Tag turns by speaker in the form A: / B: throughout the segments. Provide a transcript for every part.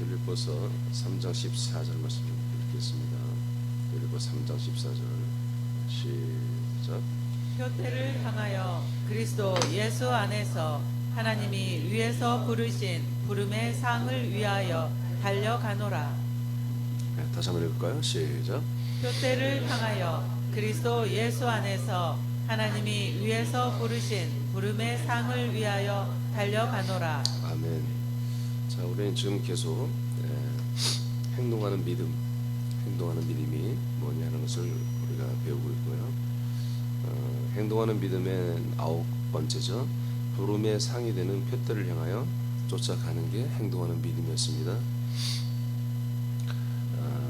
A: 빌립보서 3장 14절 말씀 읽겠습니다. 빌립보 3장 14절 시작.
B: 표대를 향하여 그리스도 예수 안에서 하나님이 위에서 부르신 부름의 상을 위하여 달려가노라.
A: 네, 다시 한번 읽을까요? 시작.
B: 표대를 향하여 그리스도 예수 안에서 하나님이 위에서 부르신 부름의 상을 위하여 달려가노라.
A: 아멘. 자, 우리는 지금 계속 행동하는 믿음이 뭐냐는 것을 우리가 배우고 있고요. 행동하는 믿음의 9번째죠. 부름의 상이 되는 표대를 향하여 쫓아가는 게 행동하는 믿음이었습니다.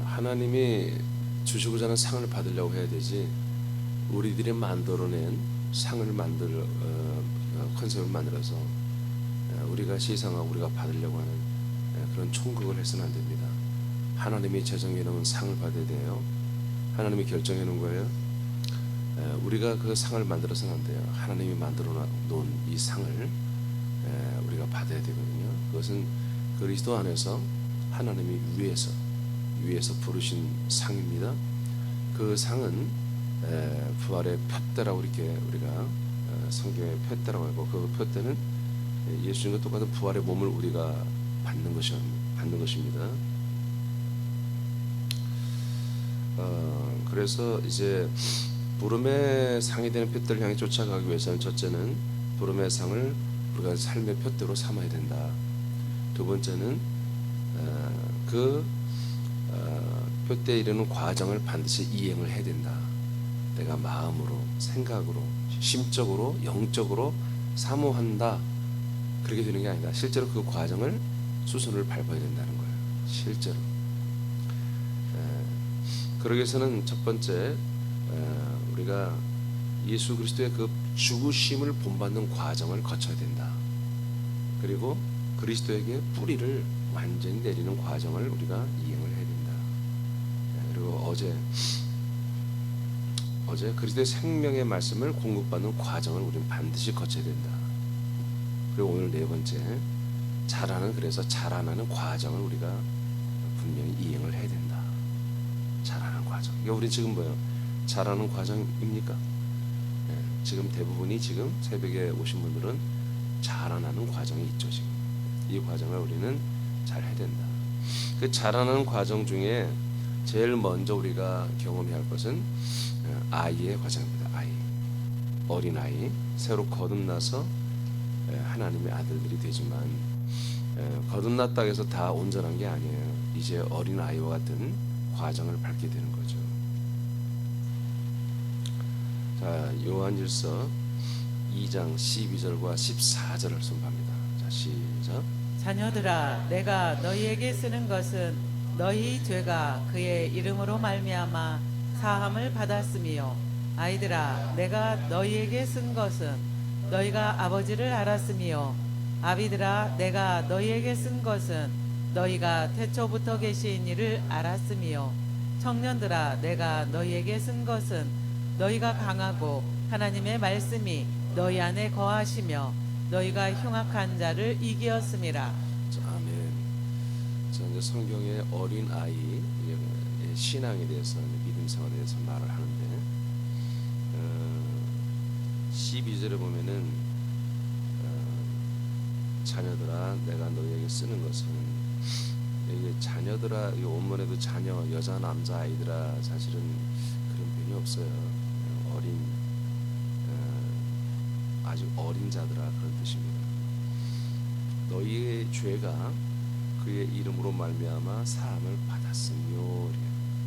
A: 하나님이 주시고자 하는 상을 받으려고 해야 되지, 우리들이 만들어낸 상을 컨셉을 만들어서 우리가 시상하고 우리가 받으려고 하는 그런 총극을 해서는 안 됩니다. 하나님이 제정해 놓은 상을 받아야 돼요. 하나님이 결정해 놓은 거예요. 우리가 그 상을 만들어서는 안 돼요. 하나님이 만들어 놓은 이 상을 우리가 받아야 되거든요. 그것은 그리스도 안에서 하나님이 위에서 부르신 상입니다. 그 상은 부활의 표대라고 이렇게 우리가 성경의 표대라고 하고, 그 표대는 예수님과 똑같은 부활의 몸을 우리가 받는 것입니다. 그래서 이제 부름의 상이 되는 표대를 향해 쫓아가기 위해서는, 첫째는 부름의 상을 우리가 삶의 표대로 삼아야 된다. 두 번째는 그 표대에 이르는 과정을 반드시 이행을 해야 된다. 내가 마음으로, 생각으로, 심적으로, 영적으로 사모한다. 그렇게 되는 게 아니다. 실제로 그 과정을 수순을 밟아야 된다는 거예요. 실제로. 그러기 위해서는 첫 번째, 우리가 예수 그리스도의 그 죽으심을 본받는 과정을 거쳐야 된다. 그리고 그리스도에게 뿌리를 완전히 내리는 과정을 우리가 이행을 해야 된다. 그리고 어제 그리스도의 생명의 말씀을 공급받는 과정을 우리는 반드시 거쳐야 된다. 그리고 오늘 네 번째, 그래서 자라나는 과정을 우리가 분명히 이행을 해야 된다. 자라는 과정. 그러니까 우리 지금 뭐예요? 자라는 과정입니까? 지금 대부분이 지금 새벽에 오신 분들은 자라나는 과정이 있죠. 지금 이 과정을 우리는 잘 해야 된다. 그 자라나는 과정 중에 제일 먼저 우리가 경험해야 할 것은 아이의 과정입니다. 어린 아이, 새로 거듭나서 하나님의 아들들이 되지만, 거듭났다 해서 다 온전한 게 아니에요. 이제 어린 아이와 같은 과정을 밟게 되는 거죠. 자, 요한일서 2장 12절과 14절을 선포합니다. 자, 시작.
B: 자녀들아, 내가 너희에게 쓰는 것은 너희 죄가 그의 이름으로 말미암아 사함을 받았으며, 아이들아, 내가 너희에게 쓴 것은 너희가 아버지를 알았으며, 아비들아, 내가 너희에게 쓴 것은 너희가 태초부터 계신 이를 알았으며, 청년들아, 내가 너희에게 쓴 것은 너희가 강하고 하나님의 말씀이 너희 안에 거하시며 너희가 흉악한 자를 이기었음이라.
A: 자, 아멘. 자, 이제 성경의 어린 아이 신앙에 대해서, 믿음 생활에 대해서 말을 하는데, 12절에 보면은 자녀들아, 내가 너희에게 쓰는 것은, 이게 자녀들아, 이 원문에도 자녀, 여자, 남자, 아이들아, 사실은 그런 표현이 없어요. 아주 어린 자들아, 그런 뜻입니다. 너희의 죄가 그의 이름으로 말미암아 사함을 받았으며,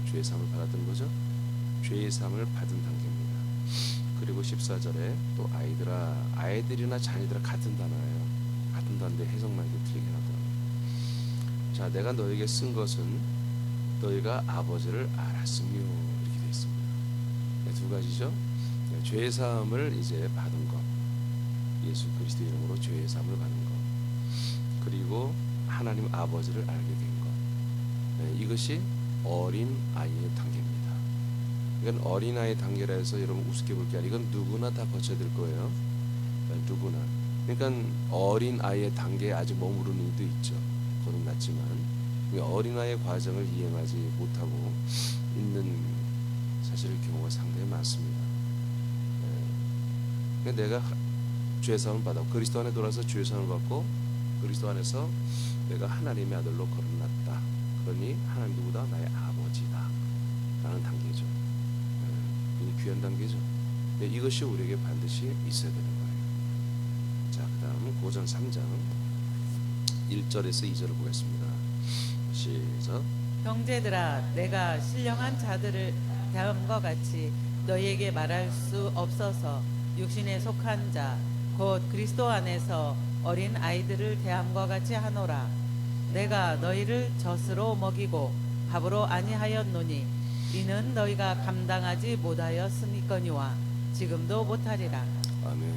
A: 죄의 사함을 받았던 거죠. 죄의 사함을 받은 단계입니다. 그리고 14절에 또 아이들이나 자녀들아, 같은 단어예요. 같은 단어인데 해석만 이렇게 틀리게 하더라고요. 자, 내가 너에게 쓴 것은 너희가 아버지를 알았으며, 이렇게 되어 있습니다. 두 가지죠. 죄의 사함을 이제 받은 것, 예수 그리스도 이름으로 죄의 사함을 받은 것, 그리고 하나님 아버지를 알게 된 것. 이것이 어린 아이의 단계입니다. 이건 어린 아이의 단계라 해서 여러분 우습게 볼 게 아니라 이건 누구나 다 거쳐야 될 거예요. 누구나. 그러니까 어린 아이의 단계에 아직 머무르는 이도 있죠. 거듭났지만 어린아이의 과정을 이행하지 못하고 있는 사실 경우가 상당히 많습니다. 그러니까 내가 죄 사함을 받아 그리스도 안에 돌아서 죄 사함을 받고 그리스도 안에서 내가 하나님의 아들로 거듭났다. 그러니 하나님 누구다? 나의 아버지다 라는 단계죠. 굉장히 귀한 단계죠. 이것이 우리에게 반드시 있어야 되는 거예요. 자, 그 다음은 고전 3장 1절에서 2절을 보겠습니다. 시작.
B: 형제들아, 내가 신령한 자들을 대함과 같이 너희에게 말할 수 없어서 육신에 속한 자 곧 그리스도 안에서 어린 아이들을 대함과 같이 하노라. 내가 너희를 젖으로 먹이고 밥으로 아니하였노니 이는 너희가 감당하지 못하였으니거니와 지금도 못하리라.
A: 아멘.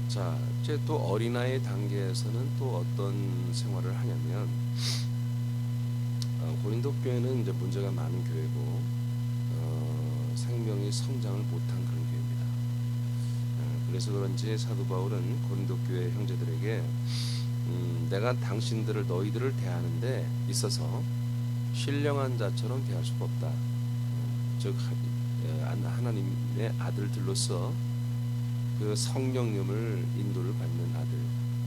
A: 자, 이제 또 어린아이 단계에서는 또 어떤 생활을 하냐면 고린도 교회는 이제 문제가 많은 교회고 생명이 성장을 못한 그런 교회입니다. 그래서 그런지 사도 바울은 고린도 교회 형제들에게 내가 당신들을 너희들을 대하는데 있어서 신령한 자처럼 대할 수가 없다. 즉 하나님의 아들들로서 그 성령님을 인도를 받는 아들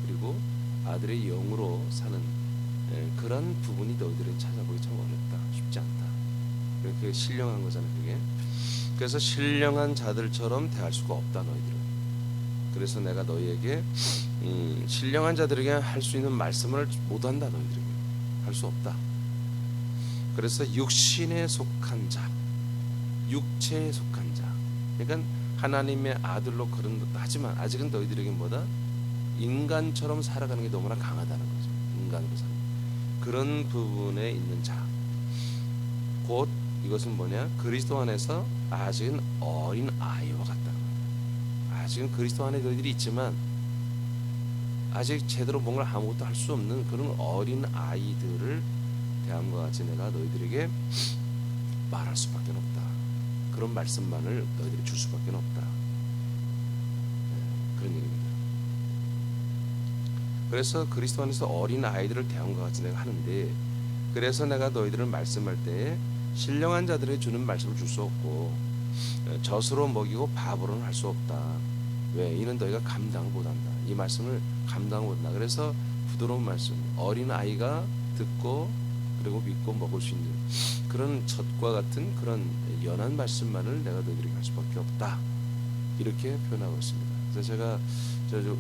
A: 그리고 아들의 영으로 사는 그런 부분이 너희들은 찾아보기 참 어렵다. 쉽지 않다. 그게 신령한 거잖아요. 그게. 그래서 신령한 자들처럼 대할 수가 없다. 너희들은. 그래서 내가 너희에게 신령한 자들에게 할 수 있는 말씀을 못한다. 너희들에게 할 수 없다. 그래서 육신에 속한 자, 육체에 속한 자. 그러니까 하나님의 아들로 거듭났다 하지만 아직은 너희들에게 뭐다? 인간처럼 살아가는 게 너무나 강하다는 거죠. 인간으로 사는 그런 부분에 있는 자. 곧 이것은 뭐냐? 그리스도 안에서 아직은 어린 아이와 같다는 거예요. 아직은 그리스도 안에 너희들이 있지만 아직 제대로 뭔가 아무것도 할 수 없는 그런 어린 아이들을 대함과 같이 내가 너희들에게 말할 수밖에 없다. 그런 말씀만을 너희들이 줄 수밖에 없다. 그런 얘기입니다. 그래서 그리스도 안에서 어린 아이들을 대함과 같이 내가 하는데 그래서 내가 너희들을 말씀할 때에 신령한 자들에게 주는 말씀을 줄 수 없고 젖으로 먹이고 밥으로는 할 수 없다. 왜? 이는 너희가 감당을 못한다. 이 말씀을 감당을 못한다. 그래서 부드러운 말씀, 어린 아이가 듣고 그리고 믿고 먹을 수 있는 그런 젖과 같은 그런 연한 말씀만을 내가 너희들에게 할 수밖에 없다. 이렇게 표현하고 있습니다. 그래서 제가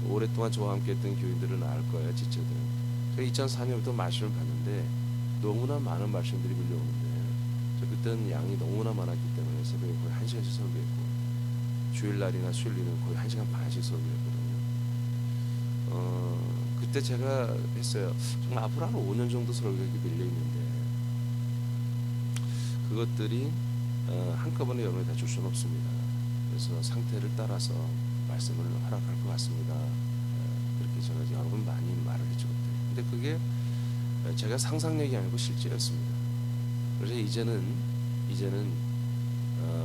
A: 오랫동안 저와 함께했던 교인들은 알 거예요, 지체들. 제가 2004년부터 말씀을 받는데 너무나 많은 말씀들이 밀려오는데 그때는 양이 너무나 많았기 때문에 새벽에 거의 1시간씩 설교했고 주일날이나 수요일에는 거의 1시간 반씩 설교했거든요. 그때 제가 했어요. 정말 앞으로 한 5년 정도 설교가 밀려있는데 그것들이 한꺼번에 여러분이 다 줄 수는 없습니다. 그래서 상태를 따라서 말씀을 허락할 것 같습니다. 그렇게 제가 여러 번 많이 말을 했죠. 근데 그게 제가 상상력이 아니고 실제였습니다. 그래서 이제는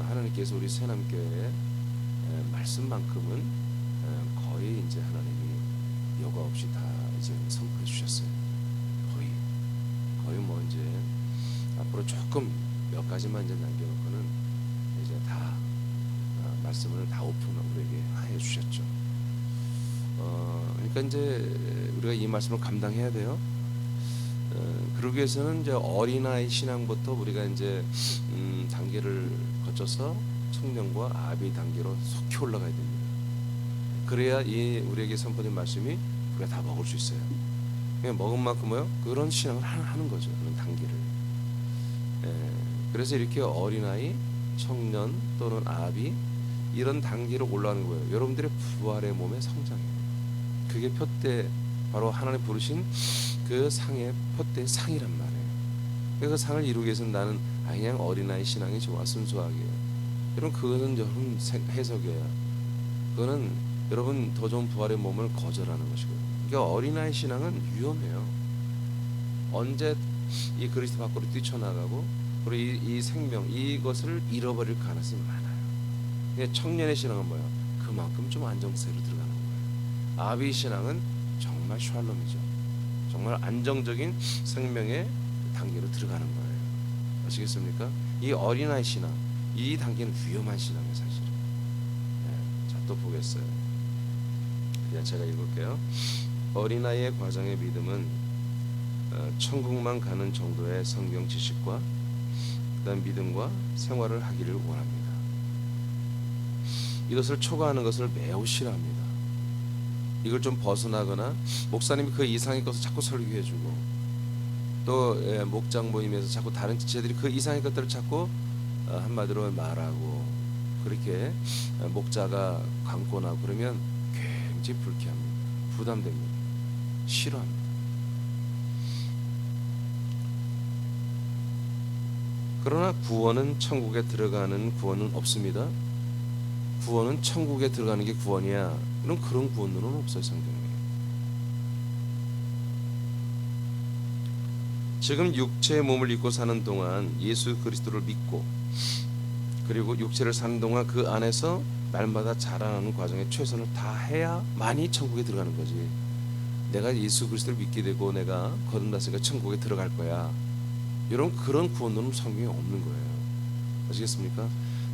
A: 하나님께서 우리 새남교회 말씀만큼은 거의 이제 하나님이 여과 없이 다 이제 선포해 주셨어요. 거의 뭐 이제 앞으로 조금 몇 가지만 이제 남겨놓고는 이제 다 말씀을 다 오픈 우리에게 해 주셨죠. 그러니까 이제 우리가 이 말씀을 감당해야 돼요. 그러기 위해서는 이제 어린아이 신앙부터 우리가 이제 단계를 거쳐서 청년과 아비 단계로 속히 올라가야 됩니다. 그래야 이 우리에게 선포된 말씀이 우리가 다 먹을 수 있어요. 그냥 먹은 만큼 뭐요? 그런 신앙을 하는 거죠. 그런 단계를. 그래서 이렇게 어린아이, 청년 또는 아비 이런 단계로 올라가는 거예요. 여러분들의 부활의 몸의 성장이에요. 그게 표대 바로 하나님 부르신 그 상의 표대 상이란 말이에요. 그 상을 이루기 위해서는 나는 그냥 어린아이 신앙이 좋아 순수하게. 여러분 그거는 여러분 해석이에요. 그거는 여러분 더 좋은 부활의 몸을 거절하는 것이고요. 그러니까 어린아이 신앙은 위험해요. 언제 이 그리스도 밖으로 뛰쳐나가고 그리고 이 생명 이것을 잃어버릴 가능성이 많아요. 근데 청년의 신앙은 뭐예요? 그만큼 좀 안정세로 들어가는 거예요. 아비 신앙은 정말 샬롬이죠. 정말 안정적인 생명의 단계로 들어가는 거예요. 아시겠습니까? 이 어린아이 신앙, 이 단계는 위험한 신앙이에요, 사실은. 자, 또 보겠어요. 그냥 제가 읽을게요. 어린아이의 과정의 믿음은 천국만 가는 정도의 성경 지식과 그다음 믿음과 생활을 하기를 원합니다. 이것을 초과하는 것을 매우 싫어합니다. 이걸 좀 벗어나거나 목사님이 그 이상의 것을 자꾸 설교해주고 또 목장 모임에서 자꾸 다른 지체들이 그 이상의 것들을 자꾸 한마디로 말하고 그렇게 목자가 강권하고 그러면 굉장히 불쾌합니다. 부담됩니다. 싫어합니다. 그러나 구원은 천국에 들어가는 구원은 없습니다. 구원은 천국에 들어가는 게 구원이야. 그런 구원론은 없어요, 성경에. 지금 육체의 몸을 입고 사는 동안 예수 그리스도를 믿고 그리고 육체를 사는 동안 그 안에서 날마다 자라나는 과정에 최선을 다해야만이 천국에 들어가는 거지. 내가 예수 그리스도를 믿게 되고 내가 거듭났으니까 천국에 들어갈 거야. 그런 구원론은 성경에 없는 거예요. 아시겠습니까?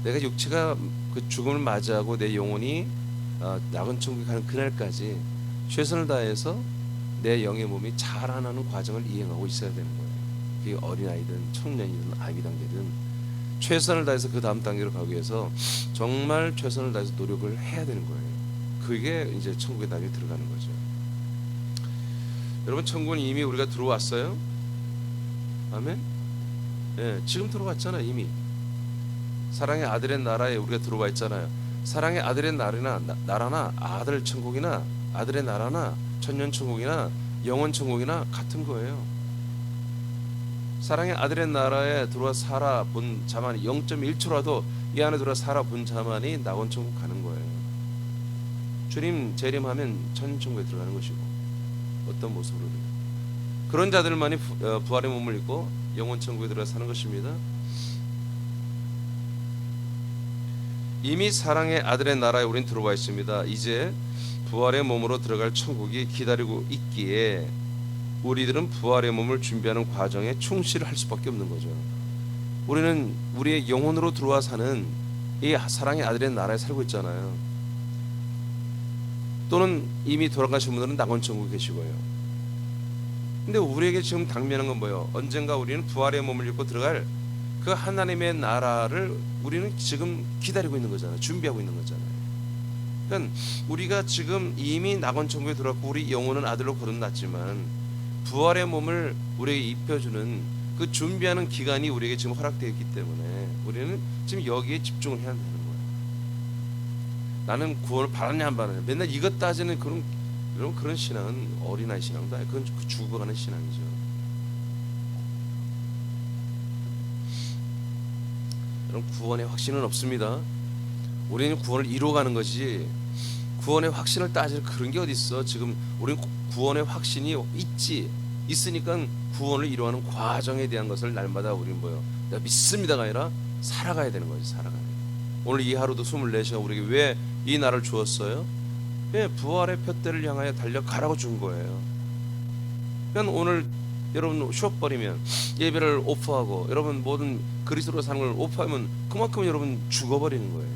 A: 내가 육체가 그 죽음을 맞이하고 내 영혼이 낙원 천국에 가는 그날까지 최선을 다해서 내 영의 몸이 자라나는 과정을 이행하고 있어야 되는 거예요. 그게 어린아이든 청년이든 아기 단계든 최선을 다해서 그 다음 단계로 가기 위해서 정말 최선을 다해서 노력을 해야 되는 거예요. 그게 이제 천국의 답이 들어가는 거죠. 여러분, 천국은 이미 우리가 들어왔어요. 아멘. 예, 지금 들어왔잖아요. 이미 사랑의 아들의 나라에 우리가 들어와 있잖아요. 사랑의 아들의 나라나 아들 천국이나 아들의 나라나 천년 천국이나 영원 천국이나 같은 거예요. 사랑의 아들의 나라에 들어와 살아본 자만이 0.1초라도 이 안에 들어와 살아본 자만이 낙원 천국 가는 거예요. 주님 재림하면 천년 천국에 들어가는 것이고 어떤 모습으로 그런 자들만이 부활의 몸을 입고 영원 천국에 들어가 사는 것입니다. 이미 사랑의 아들의 나라에 우린 들어와 있습니다. 이제 부활의 몸으로 들어갈 천국이 기다리고 있기에 우리들은 부활의 몸을 준비하는 과정에 충실할 수밖에 없는 거죠. 우리는 우리의 영혼으로 들어와 사는 이 사랑의 아들의 나라에 살고 있잖아요. 또는 이미 돌아가신 분들은 낙원 천국에 계시고요. 근데 우리에게 지금 당면한 건 뭐예요? 언젠가 우리는 부활의 몸을 입고 들어갈 그 하나님의 나라를 우리는 지금 기다리고 있는 거잖아요. 준비하고 있는 거잖아요. 그러니까 우리가 지금 이미 낙원 천국에 들어왔고 우리 영혼은 아들로 거듭났지만 부활의 몸을 우리에게 입혀주는 그 준비하는 기간이 우리에게 지금 허락되어 있기 때문에 우리는 지금 여기에 집중을 해야 되는 거예요. 나는 구원을 받았냐 안 받았냐 맨날 이것 따지는 그런 신앙은 어린아이 신앙도 아니고 그건 죽어가는 신앙이죠. 여러분, 구원의 확신은 없습니다. 우리는 구원을 이루어가는 것이 구원의 확신을 따질 그런 게 어디 있어. 지금 우리는 구원의 확신이 있으니까 구원을 이루어가는 과정에 대한 것을 날마다 우리는 내가 믿습니다가 아니라 살아가야 되는 거지. 살아가야 돼. 오늘 이 하루도 24시간 우리에게 왜 이 날을 주었어요? 왜 부활의 푯대를 향하여 달려가라고 준 거예요. 그러니까 오늘 여러분 쉬어버리면 예배를 오프하고 여러분 모든 그리스도로 사는 걸 오프하면 그만큼 여러분 죽어버리는 거예요.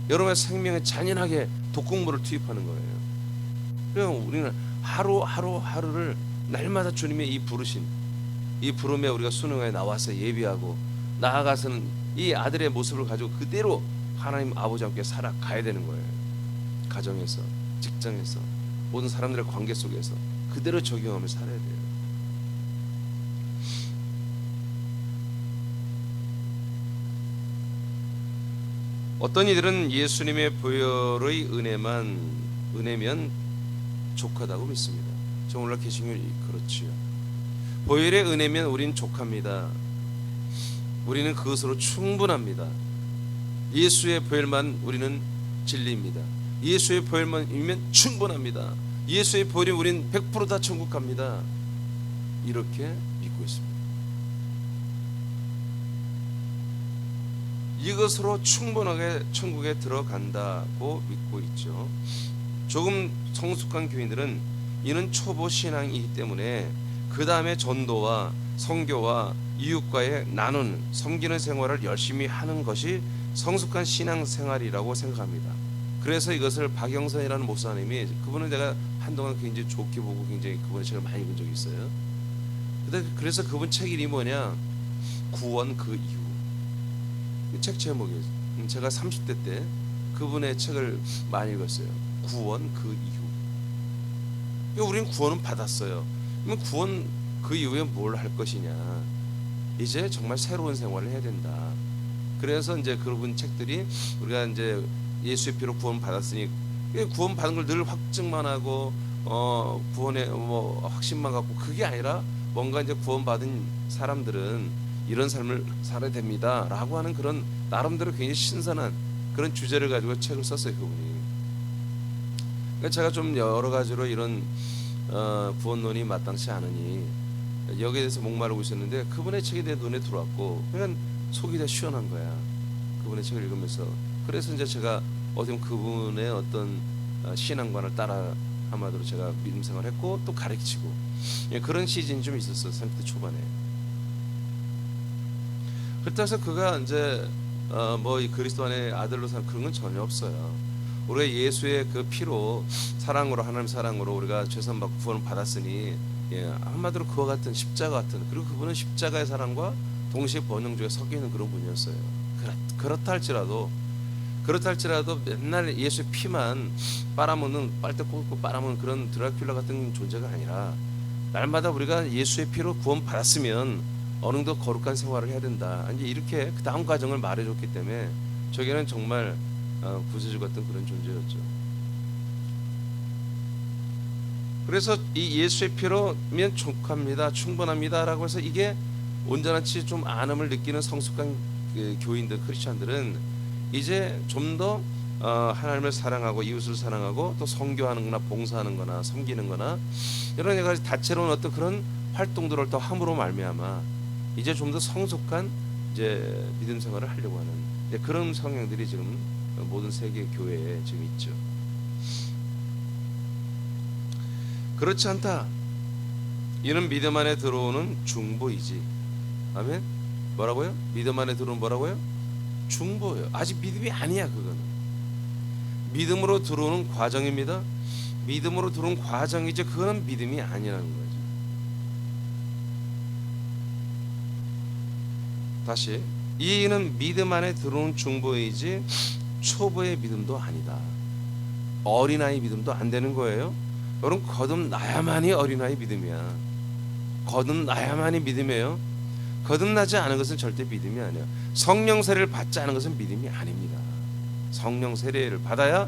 A: 여러분의 생명에 잔인하게 독극물을 투입하는 거예요. 그래서 우리는 하루를 날마다 주님의 이 부르심, 이 부름에 우리가 순응하여 나와서 예배하고 나아가서는 이 아들의 모습을 가지고 그대로 하나님 아버지와 함께 살아가야 되는 거예요. 가정에서, 직장에서, 모든 사람들의 관계 속에서 그대로 적용하며 살아야 돼요. 어떤 이들은 예수님의 보혈의 은혜면 족하다고 믿습니다. 저 오늘날 개신교는 그렇지요. 보혈의 은혜면 우린 족합니다. 우리는 그것으로 충분합니다. 예수의 보혈만 우리는 진리입니다. 예수의 보혈만이면 충분합니다. 예수의 보혈이 우린 100% 다 천국 갑니다. 이렇게 믿고 있습니다. 이것으로 충분하게 천국에 들어간다고 믿고 있죠. 조금 성숙한 교인들은 이는 초보 신앙이기 때문에 그 다음에 전도와 선교와 이웃과의 나누는 섬기는 생활을 열심히 하는 것이 성숙한 신앙 생활이라고 생각합니다. 그래서 이것을 박영선이라는 목사님이, 그분은 제가 한동안 굉장히 좋게 보고 굉장히 그분의 책을 많이 본 적이 있어요. 그래서 그분 책 이름이 뭐냐, 구원 그 이후. 책 제목이, 제가 30대 때 그분의 책을 많이 읽었어요. 구원 그 이후. 그러니까 우리는 구원은 받았어요. 그러면 구원 그 이후에 뭘 할 것이냐, 이제 정말 새로운 생활을 해야 된다. 그래서 이제 그분 책들이, 우리가 이제 예수의 피로 구원 받았으니 구원 받은 걸 늘 확증만 하고 구원의 뭐 확신만 갖고, 그게 아니라 뭔가 이제 구원 받은 사람들은 이런 삶을 살아야 됩니다라고 하는 그런 나름대로 굉장히 신선한 그런 주제를 가지고 책을 썼어요, 그분이. 그러니까 제가 좀 여러 가지로 이런 구원론이 마땅치 않으니 여기에 대해서 목마르고 있었는데, 그분의 책이 내 눈에 들어왔고 그냥 속이 다 시원한 거야, 그분의 책을 읽으면서. 그래서 이제 제가 어떻게 보면 그분의 어떤 신앙관을 따라 한마디로 제가 믿음 생활을 했고 또 가르치고, 그런 시즌이 좀 있었어요, 30대 초반에. 그렇다고 그가 이제 뭐 그리스도 안에 아들로 산 그런 건 전혀 없어요. 우리가 예수의 그 피로, 사랑으로, 하나님 사랑으로 우리가 죄산 받고 구원을 받았으니, 한마디로 그와 같은 십자가 같은, 그리고 그분은 십자가의 사랑과 동시에 번영주에 섞여 있는 그런 분이었어요. 그렇다 할지라도 맨날 예수의 피만 빨아먹는, 빨대 꽂고 빨아먹는 그런 드라큘라 같은 존재가 아니라, 날마다 우리가 예수의 피로 구원 받았으면 어느 정도 거룩한 생활을 해야 된다, 이제 이렇게 그 다음 과정을 말해줬기 때문에 저에게는 정말 구세주 같은 그런 존재였죠. 그래서 이 예수의 피로면 족합니다, 충분합니다라고 해서 이게 온전한지 좀 안음을 느끼는 성숙한 교인들, 크리스찬들은 이제 좀 더 하나님을 사랑하고 이웃을 사랑하고 또 선교하는 거나 봉사하는 거나 섬기는 거나 여러 가지 다채로운 어떤 그런 활동들을 더 함으로 말미암아 이제 좀 더 성숙한 이제 믿음 생활을 하려고 하는 그런 성향들이 지금 모든 세계 교회에 지금 있죠. 그렇지 않다. 이는 믿음 안에 들어오는 중보이지. 아멘. 뭐라고요? 믿음 안에 들어오는 뭐라고요? 중보예요. 아직 믿음이 아니야. 그거는 믿음으로 들어오는 과정입니다. 믿음으로 들어오는 과정이지 그거는 믿음이 아니라는 거죠. 다시, 이는 믿음 안에 들어오는 중보이지 초보의 믿음도 아니다. 어린아이 믿음도 안 되는 거예요. 여러분, 거듭나야만이 어린아이 믿음이야. 거듭나야만이 믿음이에요. 거듭나지 않은 것은 절대 믿음이 아니야. 성령 세례를 받지 않은 것은 믿음이 아닙니다. 성령 세례를 받아야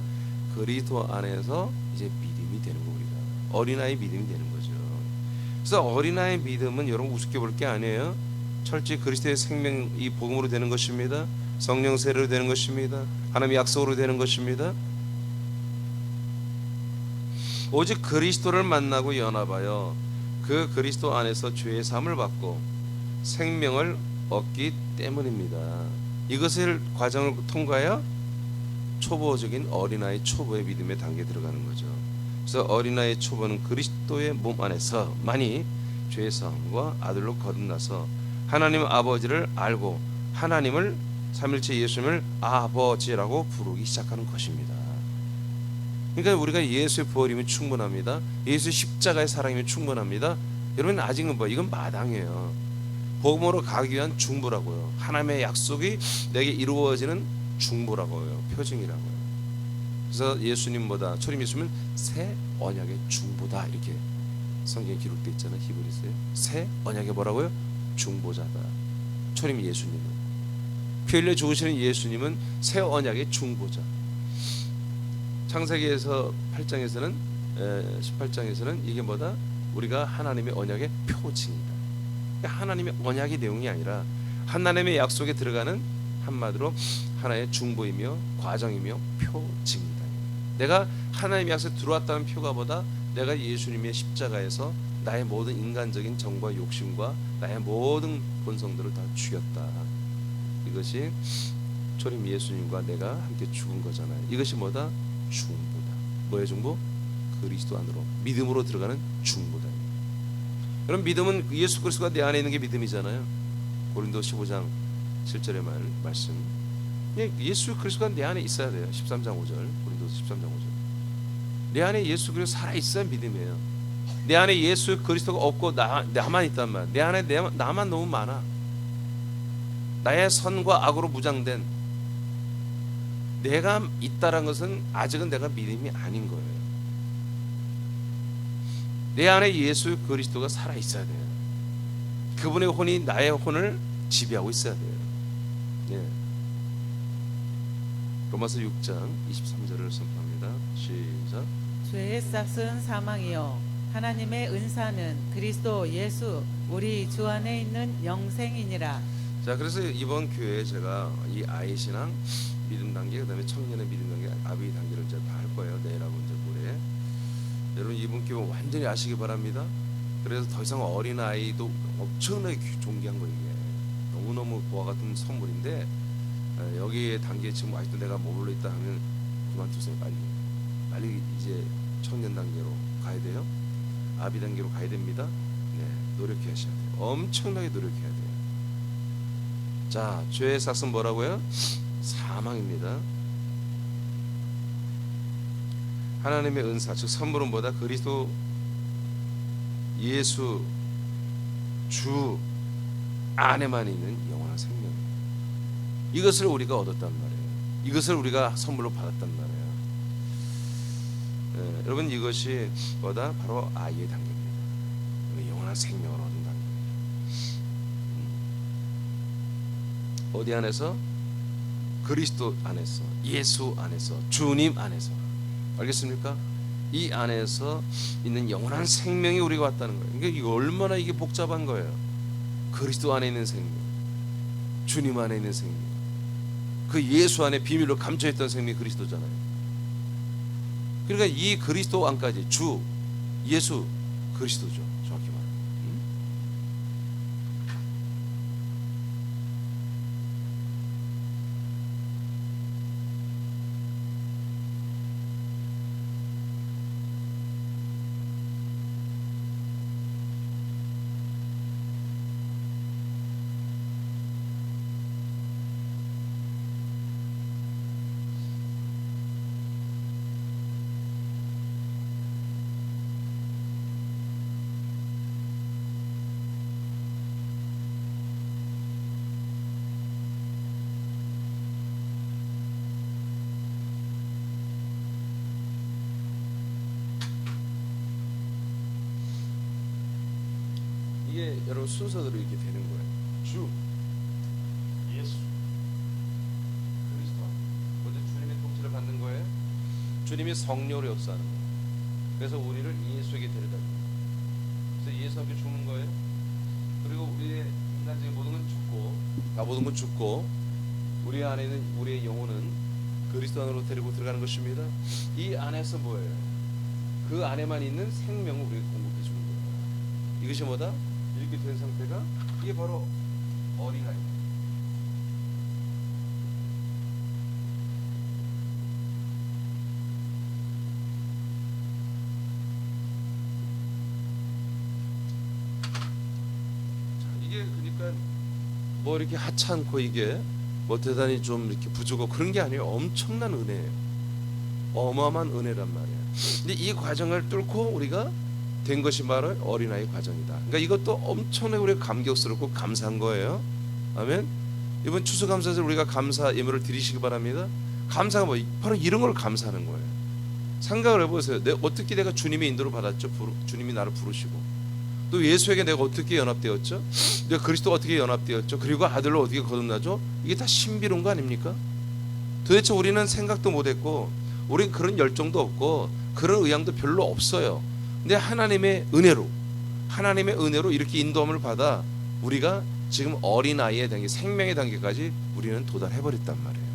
A: 그리스도 안에서 이제 믿음이 되는 겁니다. 어린아이 믿음이 되는 거죠. 그래서 어린아이 믿음은 여러분 우습게 볼 게 아니에요. 철저히 그리스도의 생명이 복음으로 되는 것입니다. 성령 세례로 되는 것입니다. 하나님의 약속으로 되는 것입니다. 오직 그리스도를 만나고 연합하여 그 그리스도 안에서 죄의 사함을 받고 생명을 얻기 때문입니다. 이것을 과정을 통과해야 초보적인 어린아이 초보의 믿음의 단계에 들어가는 거죠. 그래서 어린아이 초보는 그리스도의 몸 안에서만이 죄의 사함과 아들로 거듭나서 하나님 아버지를 알고 하나님을 삼일체 예수님을 아버지라고 부르기 시작하는 것입니다. 그러니까 우리가 예수의 부활이면 충분합니다. 예수의 십자가의 사랑이면 충분합니다. 여러분, 아직은 이건 마당이에요. 복음으로 가기 위한 중보라고요. 하나님의 약속이 내게 이루어지는 중보라고요. 표징이라고요. 그래서 예수님보다, 초림 예수님은 새 언약의 중보다, 이렇게 성경에 기록되어 있잖아요. 히브리서에 새 언약의 뭐라고요? 중보자다. 초림 예수님은, 피 흘려 죽으시는 예수님은 새 언약의 중보자. 창세기에서 8장에서는 18장에서는 이게 뭐다? 우리가 하나님의 언약의 표징이다. 하나님의 언약의 내용이 아니라 하나님의 약속에 들어가는 한마디로 하나의 중보이며 과정이며 표징이다. 내가 하나님의 약속에 들어왔다는 표가 보다 내가 예수님의 십자가에서 나의 모든 인간적인 정과 욕심과 나의 모든 본성들을 다 죽였다. 이것이 초림 예수님과 내가 함께 죽은 거잖아요. 이것이 뭐다? 중보다. 뭐의 중보? 그리스도 안으로 믿음으로 들어가는 중보다. 그럼 믿음은 예수 그리스도가 내 안에 있는 게 믿음이잖아요. 고린도 15장 7절의 말씀. 예수 그리스도가 내 안에 있어야 돼요. 13장 5절. 고린도 13장 5절. 내 안에 예수 그리스도 살아 있어야 믿음이에요. 내 안에 예수 그리스도가 없고 나만 있단 말. 내 안에 나만 너무 많아. 나의 선과 악으로 무장된 내가 있다란 것은 아직은 내가 믿음이 아닌 거예요. 내 안에 예수 그리스도가 살아 있어야 돼요. 그분의 혼이 나의 혼을 지배하고 있어야 돼요. 예. 로마서 6장 23절을 선포합니다. 시작.
B: 죄의 싹은 사망이요 하나님의 은사는 그리스도 예수 우리 주 안에 있는 영생이니라.
A: 자, 그래서 이번 교회에 제가 이 아이 신앙 믿음 단계, 그다음에 청년의 믿음 단계, 아비 단계를 이제 다 할 거예요. 내일하고 이제 모레. 여러분 이번 교회 완전히 아시기 바랍니다. 그래서 더 이상 어린 아이도 엄청나게 존귀한 거 이게 너무너무 보아 같은 선물인데 여기에 단계에 지금 아직도 내가 머물러 있다 하면 그만두세요. 빨리 이제 청년 단계로 가야 돼요. 아비 단계로 가야 됩니다. 네, 노력하셔야 돼요. 엄청나게 노력해야 돼요. 자, 죄의 삭은 뭐라고요? 사망입니다. 하나님의 은사, 즉 선물은 뭐다? 그리스도 예수 주 안에만 있는 영원한 생명. 이것을 우리가 얻었단 말이에요. 이것을 우리가 선물로 받았단 말이에요. 네, 여러분 이것이 뭐다? 바로 아이의 단계입니다. 영원한 생명을 얻은 단계. 어디 안에서? 그리스도 안에서, 예수 안에서, 주님 안에서. 알겠습니까? 이 안에서 있는 영원한 생명이 우리가 왔다는 거예요. 그러니까 이게 얼마나 이게 복잡한 거예요. 그리스도 안에 있는 생명, 주님 안에 있는 생명, 그 예수 안에 비밀로 감춰있던 생명이 그리스도잖아요. 그러니까 이 그리스도 안까지 주, 예수, 그리스도죠. 정확히 말하면. 이게 여러분 순서대로 이렇게 되는 거예요. 주, 예수, 그리스도. 먼저 주님의 통치를 받는 거예요. 주님이 성령으로 역사하는 거예요. 그래서 우리를 예수에게 데려다 줍니다. 그래서 예수 앞에 죽는 거예요. 그리고 우리의 인간적인 모든 건 죽고, 다 모든 건 죽고, 우리 안에 있는 우리의 영혼은 그리스도 안으로 데리고 들어가는 것입니다. 이 안에서 뭐예요? 그 안에만 있는 생명을 우리에게 공급해 주는 거예요. 이것이 뭐다? 이렇게 된 상태가 이게 바로 어린아이. 자, 이게 그러니까 뭐 이렇게 하찮고 이게 뭐 대단히 좀 이렇게 부족하고 그런 게 아니에요. 엄청난 은혜예요. 어마어마한 은혜란 말이에요. 근데 이 과정을 뚫고 우리가 된 것이 바로 어린아이 과정이다. 그러니까 이것도 엄청나게 우리가 감격스럽고 감사한 거예요. 아멘. 이번 추수감사절 우리가 감사 예물을 드리시기 바랍니다. 감사가 뭐 바로 이런 걸 감사하는 거예요. 생각을 해보세요. 어떻게 내가 주님의 인도를 받았죠? 주님이 나를 부르시고 또 예수에게 내가 어떻게 연합되었죠? 내가 그리스도가 어떻게 연합되었죠? 그리고 아들로 어떻게 거듭나죠? 이게 다 신비로운 거 아닙니까? 도대체 우리는 생각도 못했고 우리는 그런 열정도 없고 그런 의향도 별로 없어요. 근데 하나님의 은혜로 이렇게 인도함을 받아 우리가 지금 어린아이의 단계, 생명의 단계까지 우리는 도달해버렸단 말이에요.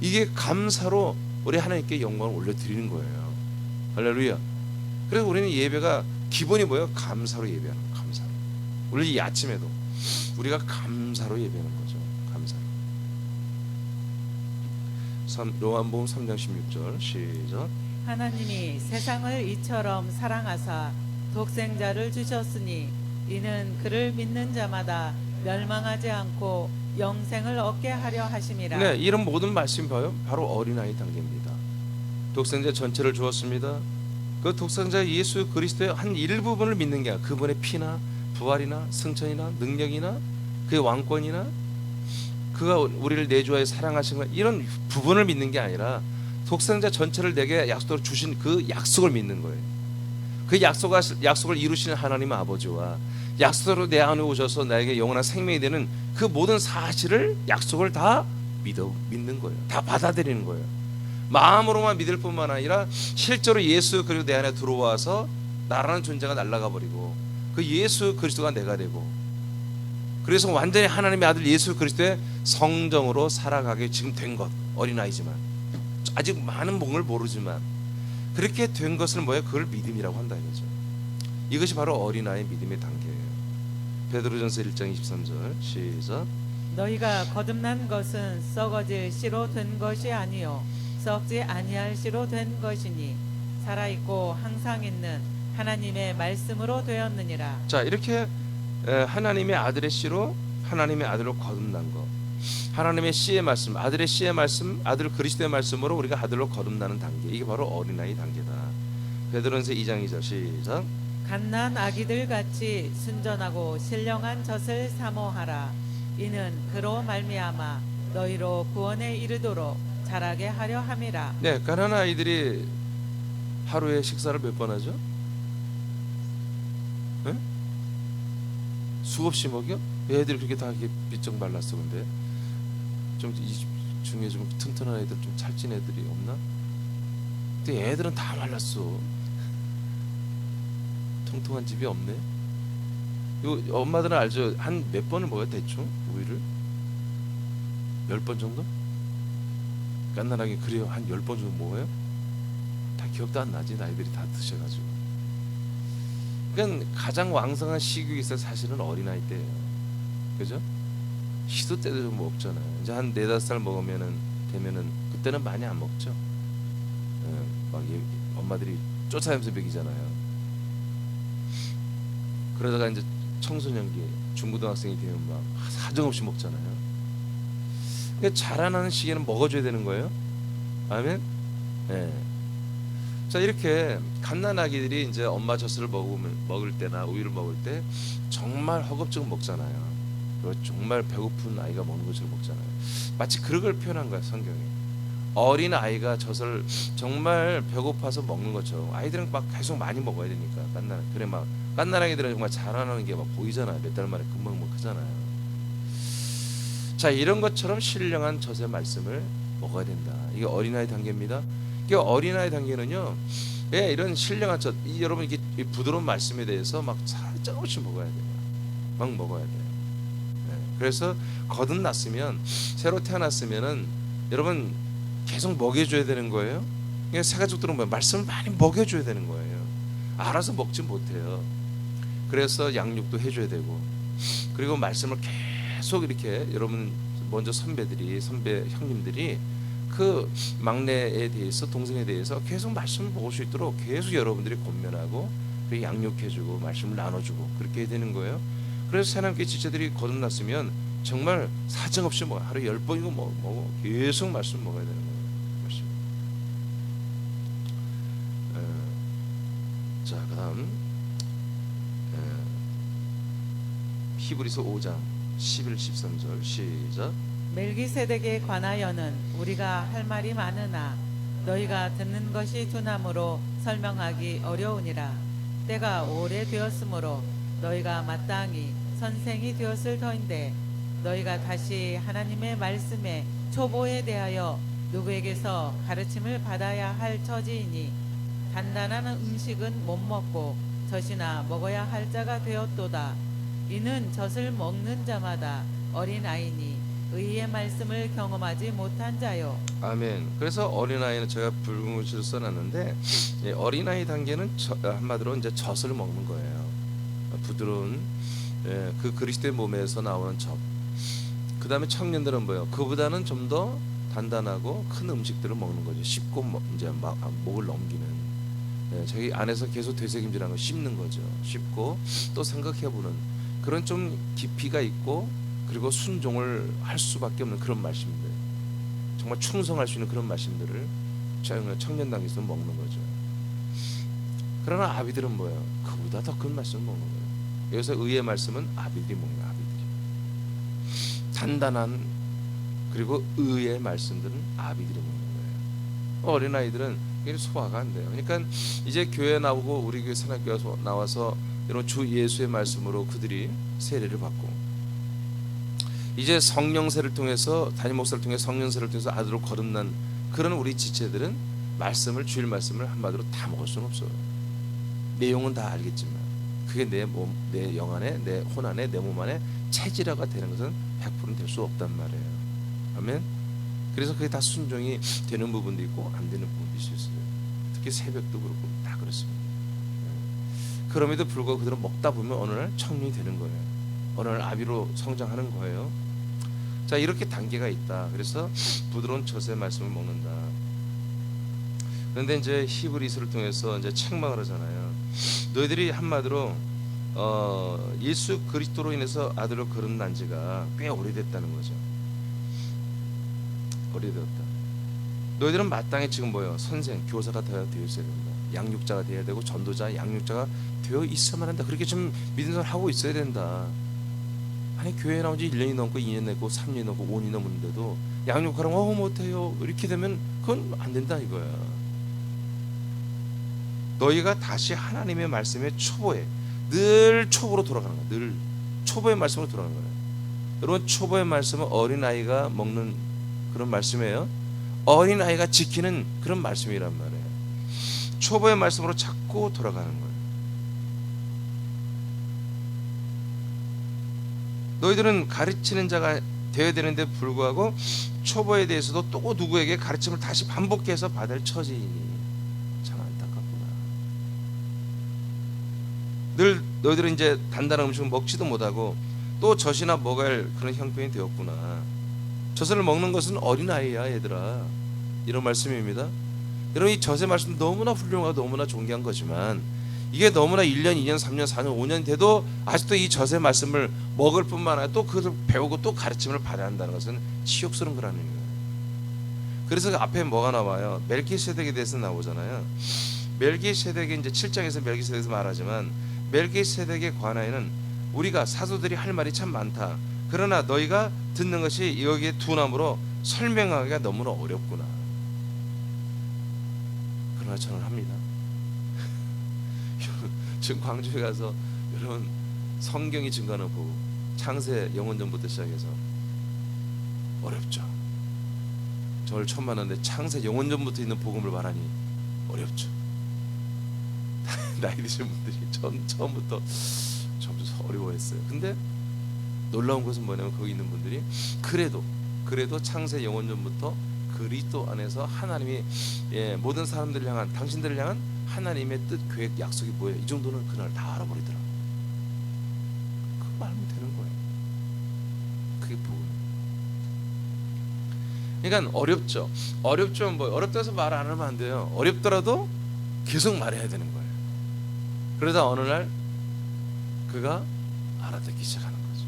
A: 이게 감사로 우리 하나님께 영광을 올려드리는 거예요. 할렐루야. 그래서 우리는 예배가 기본이 뭐예요? 감사로 예배하는 거예요. 감사로. 오늘 이 아침에도 우리가 감사로 예배하는 거죠. 감사로. 로마복음 3장 16절 시작.
B: 하나님이 세상을 이처럼 사랑하사 독생자를 주셨으니 이는 그를 믿는 자마다 멸망하지 않고 영생을 얻게 하려 하심이라.
A: 네, 이런 모든 말씀이 봐요. 바로 어린아이 단계입니다. 독생자 전체를 주었습니다. 그 독생자 예수 그리스도의 한 일부분을 믿는 게 아니라 그분의 피나 부활이나 승천이나 능력이나 그의 왕권이나 그가 우리를 내주하여 사랑하신 것 이런 부분을 믿는 게 아니라 독생자 전체를 내게 약속으로 주신 그 약속을 믿는 거예요. 그 약속을 이루시는 하나님 아버지와 약속으로 내 안에 오셔서 나에게 영원한 생명이 되는 그 모든 사실을 약속을 다 믿는 거예요. 다 받아들이는 거예요. 마음으로만 믿을 뿐만 아니라 실제로 예수 그리고 내 안에 들어와서 나라는 존재가 날아가 버리고 그 예수 그리스도가 내가 되고 그래서 완전히 하나님의 아들 예수 그리스도의 성정으로 살아가게 지금 된 것. 어린아이지만 아직 많은 몽을 모르지만 그렇게 된 것은 뭐예요? 그걸 믿음이라고 한다 이거죠. 이것이 바로 어린아이의 믿음의 단계예요. 베드로전서 1장 23절 시작.
B: 너희가 거듭난 것은 썩어질 씨로 된 것이 아니요 썩지 아니할 씨로 된 것이니 살아있고 항상 있는 하나님의 말씀으로 되었느니라.
A: 자, 이렇게 하나님의 아들의 씨로 하나님의 아들로 거듭난 것, 하나님의 씨의 말씀, 아들의 씨의 말씀, 아들 그리스도의 말씀으로 우리가 아들로 거듭나는 단계, 이게 바로 어린아이 단계다. 베드로전서 2장 2절 시작.
B: 갓난 아기들 같이 순전하고 신령한 젖을 사모하라. 이는 그로 말미암아 너희로 구원에 이르도록 자라게 하려 함이라.
A: 네, 가난한 아이들이 하루에 식사를 몇 번 하죠? 네? 수없이 먹여? 애들이 그렇게 다 이렇게 비쩍 말랐어. 근데 좀 이 중에 좀 튼튼한 애들, 좀 살찐 애들이 없나? 근데 애들은 다 말랐어. 통통한 집이 없네. 이거 엄마들은 알죠? 한 몇 번을 먹어요 대충 우유를? 10번 정도? 깐난하게 그래요. 한 10번 정도 먹어요? 다 기억도 안 나지. 나이들이 다 드셔가지고. 그러니까 가장 왕성한 식욕이 있어 사실은 어린아이 때예요. 그죠? 시도 때도 좀 먹잖아요. 이제 한 4-5살 되면은 그때는 많이 안 먹죠. 막 엄마들이 쫓아다니면서 먹이잖아요. 그러다가 이제 청소년기, 중고등학생이 되면 막 사정없이 먹잖아요. 그러니까 자라나는 시기에는 먹어줘야 되는 거예요. 아멘. 네. 자, 이렇게 갓난아기들이 이제 엄마 젖을 먹을 때나 우유를 먹을 때 정말 허겁지겁 먹잖아요. 그리고 정말 배고픈 아이가 먹는 것처럼 먹잖아요. 마치 그런 걸 표현한 거야 성경이. 어린 아이가 젖을 정말 배고파서 먹는 것처럼 아이들은 막 계속 많이 먹어야 되니까 그래 막 갓난아기들은 정말 자라나는 게 막 보이잖아요. 몇 달 만에 금방 크잖아요. 자, 이런 것처럼 신령한 젖의 말씀을 먹어야 된다. 이게 어린아이 단계입니다. 이게 어린아이 단계는요, 예, 이런 신령한 젖, 여러분 이게 부드러운 말씀에 대해서 막 살짝씩 먹어야 돼요. 막 먹어야 돼요. 예, 그래서 거듭났으면, 새로 태어났으면은 여러분 계속 먹여줘야 되는 거예요. 새 가족들은 뭐 말씀을 많이 먹여줘야 되는 거예요. 알아서 먹지 못해요. 그래서 양육도 해줘야 되고, 그리고 말씀을 계속 이렇게 여러분 먼저 선배 형님들이 그 막내에 대해서 동생에 대해서 계속 말씀을 먹을 수 있도록 계속 여러분들이 권면하고 그리고 양육해주고 말씀을 나눠주고 그렇게 해야 되는 거예요. 그래서 새남교 지체들이 거듭났으면 정말 사정없이 하루에 10번이고 먹어 계속 말씀 먹어야 되는 거예요. 말씀. 자, 그다음 히브리서 5장 11, 13절 시작.
B: 멜기세덱에 관하여는 우리가 할 말이 많으나 너희가 듣는 것이 두나무로 설명하기 어려우니라. 때가 오래되었으므로 너희가 마땅히 선생이 되었을 터인데 너희가 다시 하나님의 말씀의 초보에 대하여 누구에게서 가르침을 받아야 할 처지이니 단단한 음식은 못 먹고 젖이나 먹어야 할 자가 되었도다. 이는 젖을 먹는 자마다 어린아이니 의의 말씀을 경험하지 못한 자요.
A: 아멘. 그래서 어린아이는 제가 붉은 글씨로 써놨는데 어린아이 단계는 한마디로 이제 젖을 먹는 거예요. 부드러운 그 그리스도의 몸에서 나오는 젖. 그 다음에 청년들은 뭐예요? 그보다는 좀 더 단단하고 큰 음식들을 먹는 거죠. 씹고 이제 막 목을 넘기는. 자기 안에서 계속 되새김질하는 거 씹는 거죠. 씹고 또 생각해보는 그런 좀 깊이가 있고 그리고 순종을 할 수밖에 없는 그런 말씀들, 정말 충성할 수 있는 그런 말씀들을 청년당에서 먹는 거죠. 그러나 아비들은 뭐예요? 그보다 더 큰 말씀을 먹는 거예요. 여기서 의의 말씀은 아비들이 먹는 거예요. 아비들이 단단한 그리고 의의 말씀들은 아비들이 먹는 거예요. 어린아이들은 이게 소화가 안 돼요. 그러니까 이제 교회 나오고 우리 교회 산악교회 나와서 이런 주 예수의 말씀으로 그들이 세례를 받고 이제 성령세를 통해서 담임 목사를 통해 성령세를 통해서 아들로 거듭난 그런 우리 지체들은 말씀을 주일 말씀을 한마디로 다 먹을 수는 없어요. 내용은 다 알겠지만 그게 내 몸, 내 영 안에, 내 혼 안에, 내 몸 안에 체질화가 되는 것은 100%는 될 수 없단 말이에요. 아멘. 그래서 그게 다 순종이 되는 부분도 있고 안 되는 부분도 있어요. 특히 새벽도 그렇고 다 그렇습니다. 그럼에도 불구하고 그들은 먹다 보면 어느 날 청년이 되는 거예요. 어느 날 아비로 성장하는 거예요. 자, 이렇게 단계가 있다. 그래서 부드러운 젖의 말씀을 먹는다. 그런데 이제 히브리서를 통해서 이제 책망을 하잖아요. 너희들이 한마디로 예수 그리스도로 인해서 아들로 거듭난 지가 꽤 오래됐다는 거죠. 오래되었다. 너희들은 마땅히 지금 뭐예요? 선생, 교사가 되어 있어야 된다. 양육자가 되어야 되고 전도자, 양육자가 되어 있어야만 한다. 그렇게 좀 믿는 사람 하고 있어야 된다. 아니 교회 나온 지 1년이 넘고 2년 넘고 3년이 넘고 5년이 넘었는데도 양육하라고 못해요. 이렇게 되면 그건 안 된다 이거야. 너희가 다시 하나님의 말씀의 초보에 늘 초보로 돌아가는 거야. 늘 초보의 말씀으로 돌아가는 거야. 여러분 초보의 말씀은 어린아이가 먹는 그런 말씀이에요. 어린아이가 지키는 그런 말씀이란 말이에요. 초보의 말씀으로 자꾸 돌아가는 거예요. 너희들은 가르치는 자가 되어야 되는데 불구하고 초보에 대해서도 또 누구에게 가르침을 다시 반복해서 받을 처지이니 참 안타깝구나. 늘 너희들은 이제 단단한 음식을 먹지도 못하고 또 젖이나 먹을 그런 형편이 되었구나. 젖을 먹는 것은 어린아이야 얘들아. 이런 말씀입니다. 여러분 이 젖의 말씀 너무나 훌륭하고 너무나 존귀한 거지만 이게 너무나 1년, 2년, 3년, 4년, 5년 돼도 아직도 이 젖의 말씀을 먹을 뿐만 아니라 또 그것을 배우고 또 가르침을 받아야 한다는 것은 치욕스러운 거라는 거예요. 그래서 그 앞에 뭐가 나와요? 멜기세덱에 대해서 나오잖아요. 멜기세덱이 이제 7장에서 멜기세덱에서 말하지만 멜기세덱에 관하여는 우리가 사도들이 할 말이 참 많다. 그러나 너희가 듣는 것이 여기에 두나무로 설명하기가 너무나 어렵구나. 그러나 저는 합니다. 지금 광주에 가서 여러분 성경이 증거하는 복음 창세 영원전부터 시작해서 어렵죠. 저를 처음 만났는데 창세 영원전부터 있는 복음을 말하니 어렵죠. 나이 드신 분들이 처음부터 어려워했어요. 근데 놀라운 것은 뭐냐면 거기 있는 분들이 그래도 창세 영원전부터 그리스도 안에서 하나님이 모든 사람들을 향한 당신들을 향한 하나님의 뜻, 계획, 약속이 뭐예요? 이 정도는 그날 다 알아버리더라. 그거 알면 되는 거예요. 그게 복음. 그러니까 어렵죠. 어렵지만 뭐 어렵다 해서 말 안 하면 안 돼요. 어렵더라도 계속 말해야 되는 거예요. 그러다 어느 날 그가 알아듣기 시작하는 거죠.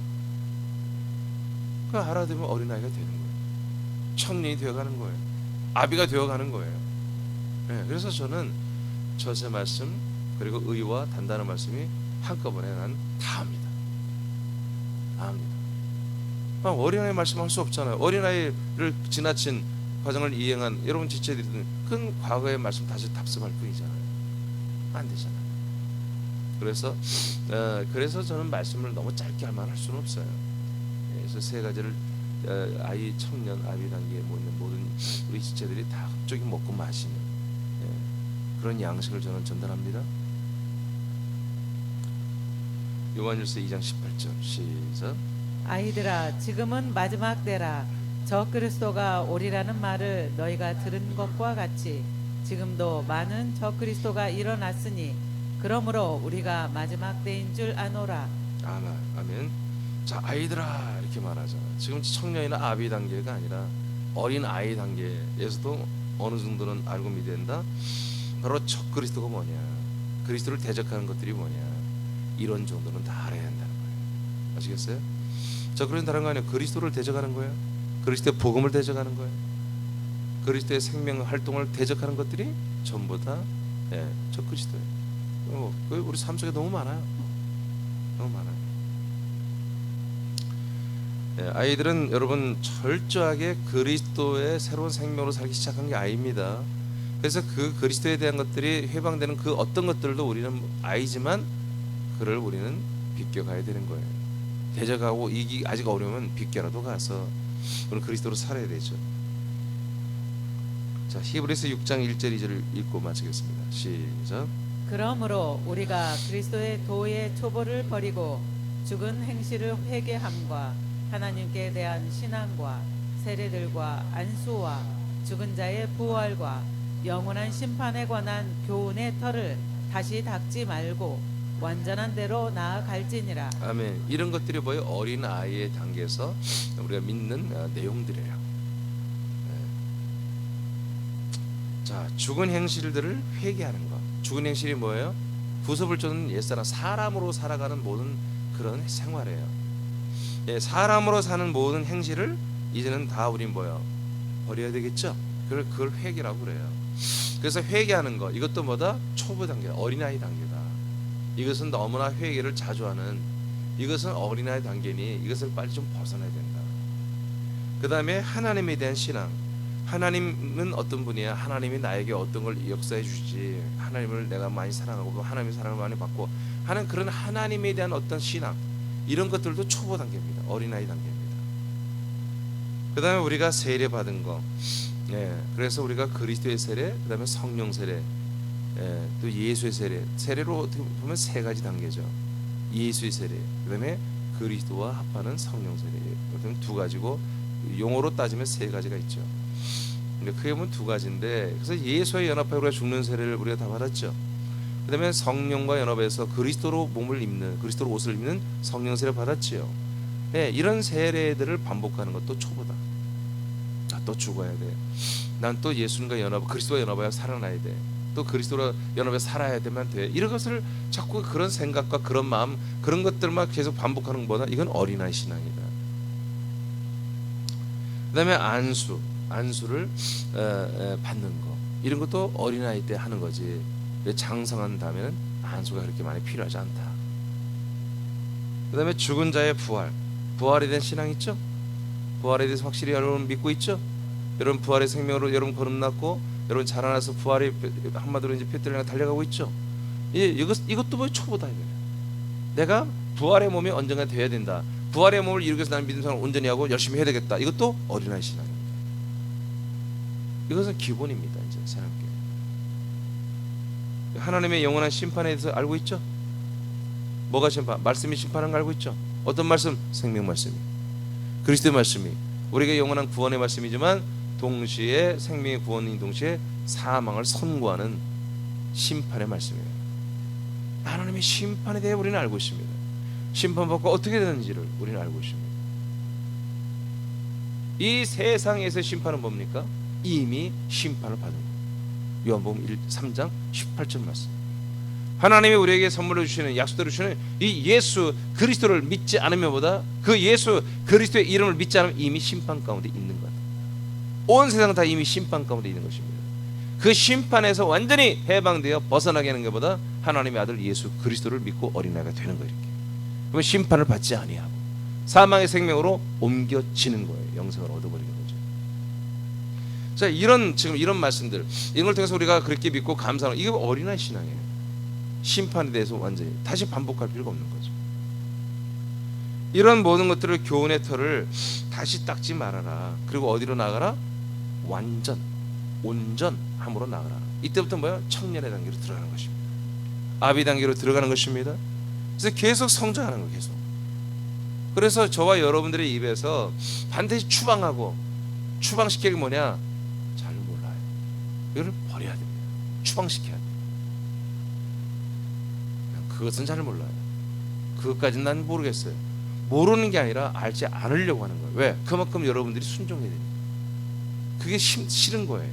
A: 그 알아들으면 어린아이가 되는 거예요. 청년이 되어가는 거예요. 아비가 되어가는 거예요. 그래서 저는 젖의 말씀 그리고 의와 단단한 말씀이 한꺼번에 난 다 합니다. 다 합니다. 어린아이 말씀할 수 없잖아요. 어린아이를 지나친 과정을 이행한 여러분 지체들은 큰 과거의 말씀 다시 답습할 뿐이잖아요. 안 되잖아요. 그래서 저는 말씀을 너무 짧게 할 수는 없어요. 그래서 세 가지를 아이, 청년, 아비 단계에 있는 모든 우리 지체들이 다 흡족히 먹고 마시는 그런 양식을 저는 전달합니다. 요한일서 2장 18절 시작.
B: 아이들아 지금은 마지막 때라. 저 그리스도가 오리라는 말을 너희가 들은 것과 같이 지금도 많은 저 그리스도가 일어났으니 그러므로 우리가 마지막 때인 줄 아노라.
A: 아멘. 자, 아이들아 이렇게 말하잖아. 지금 청년이나 아비 단계가 아니라 어린 아이 단계에서도 어느 정도는 알고 믿어야 된다. 바로 적 그리스도가 뭐냐, 그리스도를 대적하는 것들이 뭐냐, 이런 정도는 다 알아야 한다는 거예요. 아시겠어요? 저 그런 다른 거 아니에요. 그리스도를 대적하는 거예요. 그리스도의 복음을 대적하는 거예요. 그리스도의 생명 활동을 대적하는 것들이 전부 다 적 그리스도예요. 우리 삶 속에 너무 많아요. 너무 많아요. 아이들은 여러분 철저하게 그리스도의 새로운 생명으로 살기 시작한 게 아닙니다. 그래서 그 그리스도에 대한 것들이 해방되는 그 어떤 것들도 우리는 아이지만 그를 우리는 비껴가야 되는 거예요. 대적하고 이기 아직 어려우면 비껴라도 가서 우리는 그리스도로 살아야 되죠. 자, 히브리서 6장 1절 2절을 읽고 마치겠습니다. 시작.
B: 그러므로 우리가 그리스도의 도의 초보를 버리고 죽은 행실을 회개함과 하나님께 대한 신앙과 세례들과 안수와 죽은 자의 부활과 영원한 심판에 관한 교훈의 털을 다시 닦지 말고 완전한 대로 나아갈지니라.
A: 아멘. 이런 것들이 뭐예요? 어린 아이의 단계에서 우리가 믿는 내용들이에요. 자, 죽은 행실들을 회개하는 것. 죽은 행실이 뭐예요? 구섭을 쫓는 옛사람, 사람으로 살아가는 모든 그런 생활이에요. 사람으로 사는 모든 행실을 이제는 다 우린 뭐예요? 버려야 되겠죠? 그걸 회개라고 그래요. 그래서 회개하는 것, 이것도 뭐다? 초보 단계, 어린아이 단계다. 이것은 너무나 회개를 자주 하는, 이것은 어린아이 단계니 이것을 빨리 좀 벗어나야 된다. 그 다음에 하나님에 대한 신앙. 하나님은 어떤 분이야? 하나님이 나에게 어떤 걸 역사해 주지, 하나님을 내가 많이 사랑하고 하나님의 사랑을 많이 받고 하는 그런 하나님에 대한 어떤 신앙, 이런 것들도 초보 단계입니다. 어린아이 단계입니다. 그 다음에 우리가 세례 받은 거, 그래서 우리가 그리스도의 세례, 그 다음에 성령 세례, 또 예수의 세례. 세례로 어떻게 보면 세 가지 단계죠. 예수의 세례, 그 다음에 그리스도와 합하는 성령 세례. 그다음에 두 가지고 용어로 따지면 세 가지가 있죠. 근데 크게 보면 두 가지인데, 그래서 예수와 연합하여 우리가 죽는 세례를 우리가 다 받았죠. 그 다음에 성령과 연합해서 그리스도로 몸을 입는, 그리스도로 옷을 입는 성령 세례를 받았지요. 이런 세례들을 반복하는 것도 초보다. 나 또 죽어야 돼. 난 또 예수님과 연합, 그리스도와 연합하여 살아나야 돼. 또 그리스도로 연합해 살아야 되면 돼. 이런 것을 자꾸 그런 생각과 그런 마음, 그런 것들만 계속 반복하는 것보다 이건 어린아이 신앙이다. 그 다음에 안수를 받는 거, 이런 것도 어린아이 때 하는 거지. 장성한 다음에는 안수가 그렇게 많이 필요하지 않다. 그 다음에 죽은 자의 부활에 대한 신앙 있죠? 부활에 대해서 확실히 여러분 믿고 있죠? 여러분 부활의 생명으로 여러분 거듭났고 여러분 자라나서 부활의 한마디로 이제 핏대를 달려가고 있죠? 이것도 뭐 초보다 이거예요. 내가 부활의 몸이 언젠가 되어야 된다. 부활의 몸을 이루기 위해서 나는 믿음 생활을 온전히 하고 열심히 해야 되겠다. 이것도 어린아이 신앙입니다. 이것은 기본입니다. 이제 신앙계. 하나님의 영원한 심판에 대해서 알고 있죠? 뭐가 심판? 말씀이 심판하는 거 알고 있죠? 어떤 말씀? 생명 말씀이, 그리스도의 말씀이 우리에게 영원한 구원의 말씀이지만 동시에 생명의 구원인 동시에 사망을 선고하는 심판의 말씀이에요. 하나님의 심판에 대해 우리는 알고 있습니다. 심판받고 어떻게 되는지를 우리는 알고 있습니다. 이 세상에서 심판은 뭡니까? 이미 심판을 받은 거예요. 요한복음 3장 18절 말씀. 하나님이 우리에게 선물로 주시는, 약속대로 주시는 이 예수 그리스도를 믿지 않으면보다 그 예수 그리스도의 이름을 믿지 않으면 이미 심판 가운데 있는 것. 온 세상 다 이미 심판 가운데 있는 것입니다. 그 심판에서 완전히 해방되어 벗어나게 하는 것보다 하나님의 아들 예수 그리스도를 믿고 어린아이가 되는 거예요. 이렇게. 그러면 심판을 받지 아니하고 사망의 생명으로 옮겨지는 거예요. 영생을 얻어버리는 거죠. 자, 지금 이런 말씀들, 이걸 통해서 우리가 그렇게 믿고 감사하는, 이게 어린아이 신앙이에요. 심판에 대해서 완전히 다시 반복할 필요가 없는 거죠. 이런 모든 것들을, 교훈의 털을 다시 닦지 말아라. 그리고 어디로 나가라? 온전함으로 나가라. 이때부터 뭐야? 청년의 단계로 들어가는 것입니다. 아비 단계로 들어가는 것입니다. 그래서 계속 성장하는 거예요. 계속. 그래서 저와 여러분들의 입에서 반드시 추방시키는 게 뭐냐? 잘 몰라요. 이걸 버려야 됩니다. 추방시켜야 돼요. 그것은 잘 몰라요. 그것까지는 난 모르겠어요. 모르는 게 아니라 알지 않으려고 하는 거예요. 왜? 그만큼 여러분들이 순종해야 됩니다. 그게 싫은 거예요.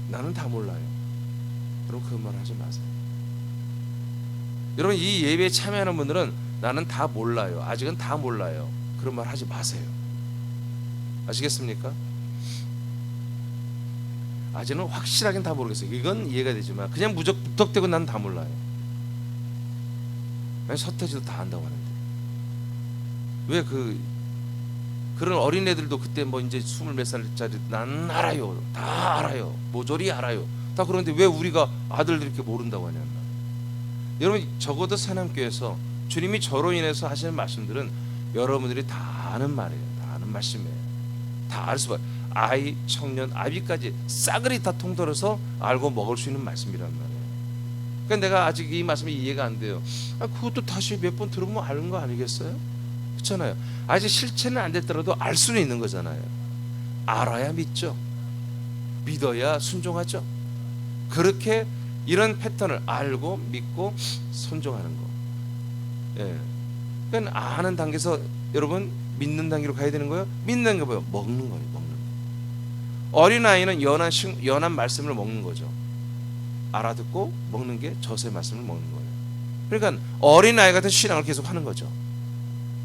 A: 나는 다 몰라요. 여러분 그 말 하지 마세요. 여러분 이 예배에 참여하는 분들은 나는 다 몰라요. 아직은 다 몰라요. 그런 말 하지 마세요. 아시겠습니까? 아직은 확실하게는 다 모르겠어요. 이건 이해가 되지만 그냥 무턱대고 난 다 몰라요. 아니, 서태지도 다 안다고 하는데 왜 그런 어린애들도 그때 뭐 이제 20몇 살짜리 난 알아요. 다 알아요. 모조리 알아요. 다 그런데 왜 우리가 아들들 이렇게 모른다고 하냐. 여러분 적어도 사남교회에서 주님이 저로 인해서 하시는 말씀들은 여러분들이 다 아는 말이에요. 다 아는 말씀이에요. 다 알 수가. 아이, 청년, 아비까지 싸그리 다 통틀어서 알고 먹을 수 있는 말씀이란 말이에요. 그러니까 내가 아직 이 말씀이 이해가 안 돼요. 그것도 다시 몇 번 들어보면 아는 거 아니겠어요? 그렇잖아요. 아직 실체는 안 됐더라도 알 수는 있는 거잖아요. 알아야 믿죠. 믿어야 순종하죠. 그렇게 이런 패턴을 알고 믿고 순종하는 거. 예. 그러니까 아는 단계에서 여러분 믿는 단계로 가야 되는 거예요. 믿는 게 뭐예요? 먹는 거예요. 먹는 거. 어린아이는 연한 말씀을 먹는 거죠. 알아듣고 먹는 게 저수의 말씀을 먹는 거예요. 그러니까 어린아이 같은 신앙을 계속 하는 거죠.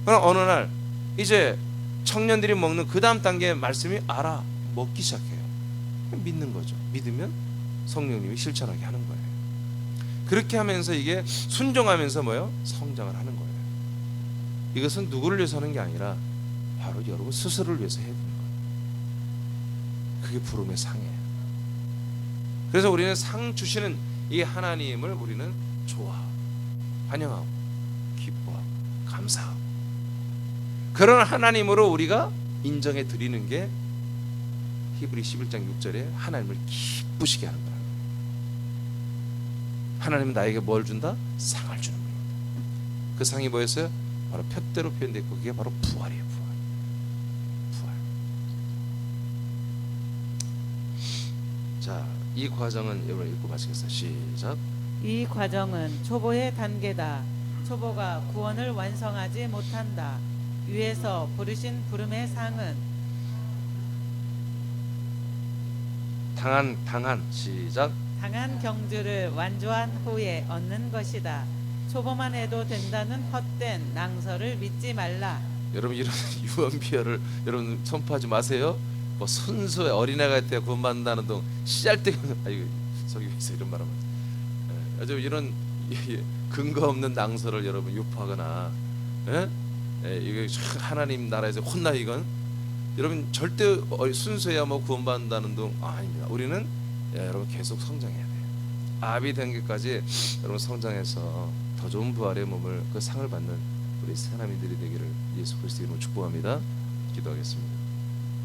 A: 그럼 어느 날 이제 청년들이 먹는 그 다음 단계의 말씀이 알아 먹기 시작해요. 믿는 거죠. 믿으면 성령님이 실천하게 하는 거예요. 그렇게 하면서 이게 순종하면서 뭐예요? 성장을 하는 거예요. 이것은 누구를 위해서 하는 게 아니라 바로 여러분 스스로를 위해서 해야 되는 거예요. 그게 부름의 상이에요. 그래서 우리는 상 주시는 이 하나님을 우리는 좋아하고 환영하고 기뻐하고 감사하고 그런 하나님으로 우리가 인정해 드리는 게 히브리 11장 6절에 하나님을 기쁘시게 하는 거예요. 하나님은 나에게 뭘 준다? 상을 주는 겁니다. 그 상이 뭐였어요? 바로 표대로 표현되어 있고 그게 바로 부활이에요. 부활. 자, 이 과정은 여러분 읽고 마치겠습니다. 시작.
B: 이 과정은 초보의 단계다. 초보가 구원을 완성하지 못한다. 위에서 부르신 부름의 상은
A: 당한 시작.
B: 당한 경주를 완주한 후에 얻는 것이다. 초보만 해도 된다는 헛된 낭설을 믿지 말라.
A: 여러분 이런 유언비어를 여러분 선포하지 마세요. 뭐 순수의 어린애가 때 구원받는다는 동 씨알때 아이고 저기서 이런 말하면 아주 이런 근거 없는 낭설을 여러분 유포하거나 이게 하나님 나라에서 혼나 이건 여러분 절대 순수해야 뭐 구원받는다는 동 아닙니다. 우리는 여러분 계속 성장해야 돼요. 아비 된 게까지 여러분 성장해서 더 좋은 부활의 몸을 그 상을 받는 우리 사람들이 되기를 예수 그리스도 이름으로 축복합니다. 기도하겠습니다.